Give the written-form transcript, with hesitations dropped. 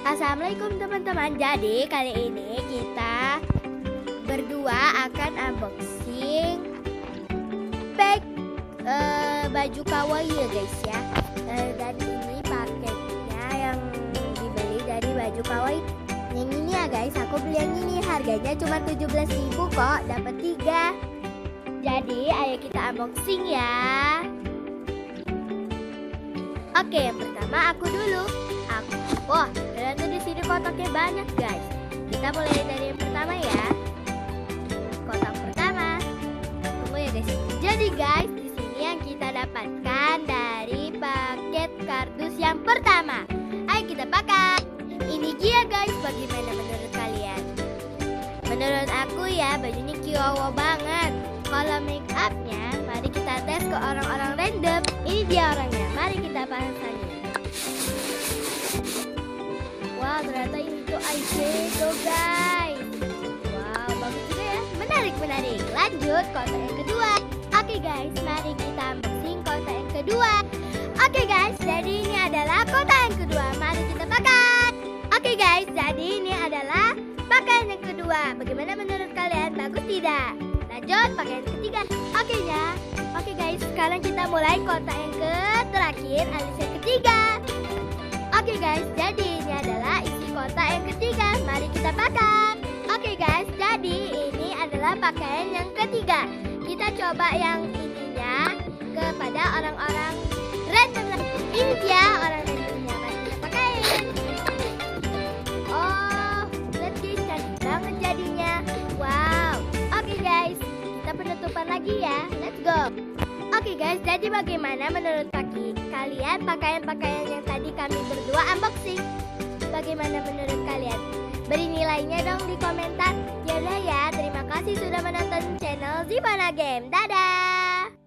Assalamualaikum teman-teman. Jadi kali ini kita berdua akan unboxing pack baju kawaii ya guys ya. Dan ini paketnya yang dibeli dari baju kawaii. Yang ini ya guys, aku beli yang ini, harganya cuma 17.000 kok, dapat 3. Jadi ayo kita unboxing ya. Oke, yang pertama aku dulu. Wah, ternyata di sini kotaknya banyak guys. Kita mulai dari yang pertama ya. Kotak pertama. Tunggu ya guys. Jadi guys, di sini yang kita dapatkan dari paket kardus yang pertama. Ayo kita pakai. Ini dia guys. Bagaimana menurut kalian? Menurut aku ya, bajunya kiowo banget. Kalau make upnya, mari kita tes ke orang-orang random. Ini dia orangnya. Mari kita pasangnya. Wow, ternyata ini tuh eyeshadow guys. Wow, bagus juga ya. Menarik. Lanjut kotak yang kedua. Oke guys, mari kita unboxing kotak yang kedua. Oke guys, jadi ini adalah kotak yang kedua. Mari kita pakai. Oke guys, jadi ini adalah pakaian yang kedua. Bagaimana menurut kalian? Bagus tidak? Lanjut pakaian ketiga. Oke guys, sekarang kita mulai kotak yang terakhir alias yang ketiga. Oke guys, jadi ini adalah isi kotak yang ketiga. Mari kita pakai. Oke guys, jadi ini adalah pakaian yang ketiga. Kita coba yang ininya kepada orang-orang random. Ini dia orang randomnya. Mari kita pakai. Oh, lihat guys, cantik banget jadinya. Wow. Oke guys, kita penutupan lagi ya. Let's go. Oke guys, jadi bagaimana menurut kalian pakaian-pakaian yang tadi kami berdua unboxing? Bagaimana menurut kalian? Beri nilainya dong di komentar. Yaudah ya, terima kasih sudah menonton channel Zibana Game. Dadah!